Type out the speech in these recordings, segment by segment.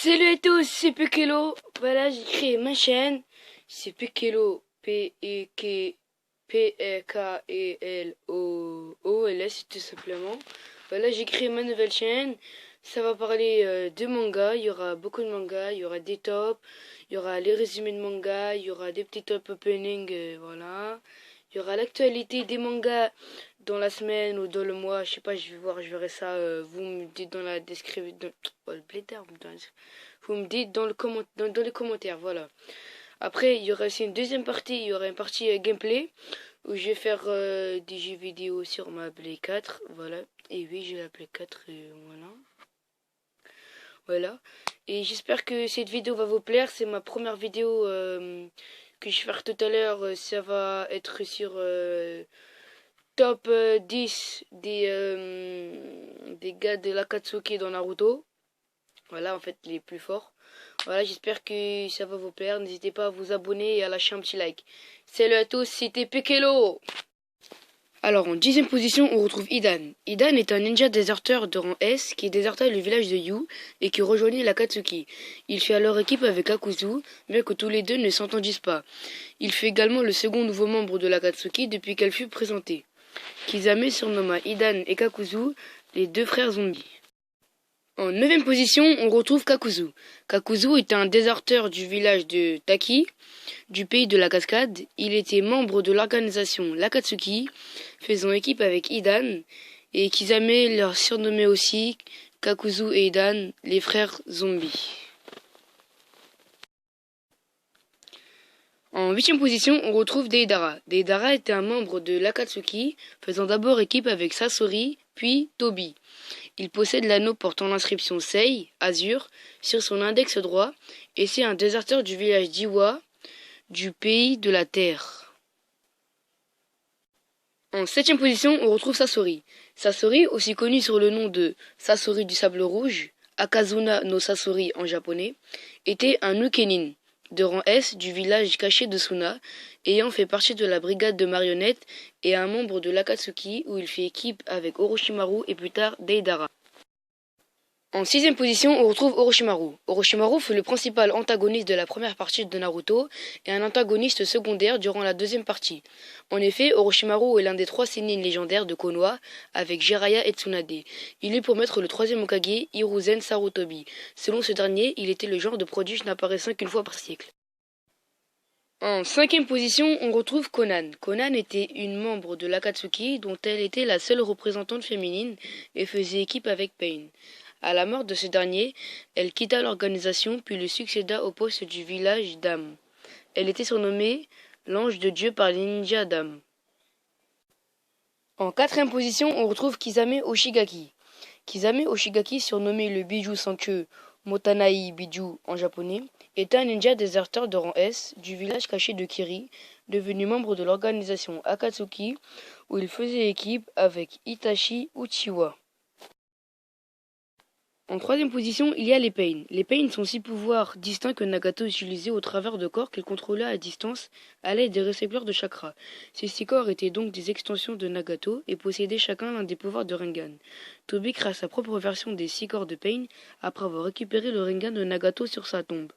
Salut à tous, c'est Pekelo. Voilà, j'ai créé ma chaîne. C'est Pekelo, P-E-K-E-L-O-O-L-S, tout simplement. Voilà, j'ai créé ma nouvelle chaîne. Ça va parler de manga. Il y aura beaucoup de mangas. Il y aura des tops. Il y aura les résumés de manga. Il y aura des petits top opening. Voilà. Il y aura l'actualité des mangas dans la semaine ou dans le mois. Je sais pas, je vais voir, je verrai ça. Vous me dites dans la description. Vous me dites dans les commentaires. Voilà. Après, il y aura aussi une deuxième partie. Il y aura une partie gameplay où je vais faire des jeux vidéo sur ma Play 4. Voilà. Et oui, j'ai la Play 4. Et voilà. Voilà. Et j'espère que cette vidéo va vous plaire. C'est ma première vidéo que je vais faire tout à l'heure. Ça va être sur top 10 des gars de l'Akatsuki dans Naruto. Voilà, en fait, les plus forts. Voilà, j'espère que ça va vous plaire. N'hésitez pas à vous abonner et à lâcher un petit like. Salut à tous, c'était Pekelo. Alors, en 10e position, on retrouve Hidan. Hidan est un ninja déserteur de rang S qui déserta le village de Yu et qui rejoignit l'Akatsuki. Il fait alors équipe avec Kakuzu, bien que tous les deux ne s'entendissent pas. Il fut également le second nouveau membre de l'Akatsuki depuis qu'elle fut présentée. Kizame surnomma Hidan et Kakuzu les deux frères zombies. En 9e position, on retrouve Kakuzu. Kakuzu est un déserteur du village de Taki, du pays de la cascade. Il était membre de l'organisation l'Akatsuki, faisant équipe avec Hidan, et Kizame leur surnommait aussi Kakuzu et Hidan, les frères zombies. En 8e position, on retrouve Deidara. Deidara était un membre de l'Akatsuki, faisant d'abord équipe avec Sasori, puis Tobi. Il possède l'anneau portant l'inscription Sei, Azur, sur son index droit, et c'est un déserteur du village d'Iwa, du pays de la terre. En 7e position, on retrouve Sasori. Sasori, aussi connu sur le nom de Sasori du sable rouge, Akazuna no Sasori en japonais, était un Nukenin de rang S du village caché de Suna, ayant fait partie de la brigade de marionnettes et un membre de l'Akatsuki où il fait équipe avec Orochimaru et plus tard Deidara. En 6e position, on retrouve Orochimaru. Orochimaru fut le principal antagoniste de la première partie de Naruto et un antagoniste secondaire durant la deuxième partie. En effet, Orochimaru est l'un des 3 Sennin légendaires de Konoha avec Jiraiya et Tsunade. Il eut pour maître le 3e Hokage, Hiruzen Sarutobi. Selon ce dernier, il était le genre de prodige n'apparaissant qu'une fois par siècle. En 5e position, on retrouve Konan. Konan était une membre de l'Akatsuki dont elle était la seule représentante féminine et faisait équipe avec Pain. À la mort de ce dernier, elle quitta l'organisation puis le succéda au poste du village d'Am. Elle était surnommée l'ange de Dieu par les ninjas d'Am. En 4e position, on retrouve Kizame Oshigaki. Kizame Oshigaki, surnommé le bijou sans queue, Motanai Biju en japonais, est un ninja déserteur de rang S du village caché de Kiri, devenu membre de l'organisation Akatsuki, où il faisait équipe avec Itachi Uchiwa. En 3e position, il y a les Pain. Les Pain sont 6 pouvoirs distincts que Nagato utilisait au travers de corps qu'il contrôlait à distance à l'aide des récepteurs de chakra. Ces 6 corps étaient donc des extensions de Nagato et possédaient chacun l'un des pouvoirs de Rinnegan. Tobi créa sa propre version des 6 corps de Pain après avoir récupéré le Rinnegan de Nagato sur sa tombe.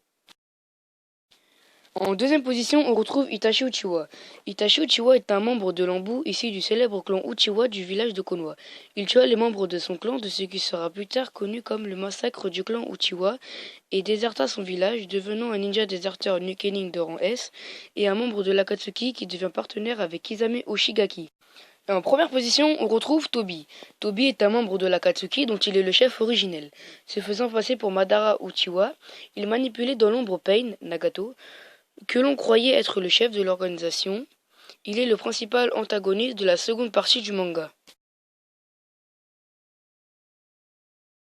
En 2e position, on retrouve Itachi Uchiwa. Itachi Uchiwa est un membre de l'Anbu issu du célèbre clan Uchiwa du village de Konoha. Il tua les membres de son clan de ce qui sera plus tard connu comme le massacre du clan Uchiwa et déserta son village, devenant un ninja déserteur Nukenin de rang S et un membre de l'Akatsuki qui devient partenaire avec Kizame Oshigaki. En 1re position, on retrouve Tobi. Tobi est un membre de l'Akatsuki dont il est le chef originel. Se faisant passer pour Madara Uchiwa, il manipulait dans l'ombre Pain, Nagato, que l'on croyait être le chef de l'organisation. Il est le principal antagoniste de la seconde partie du manga.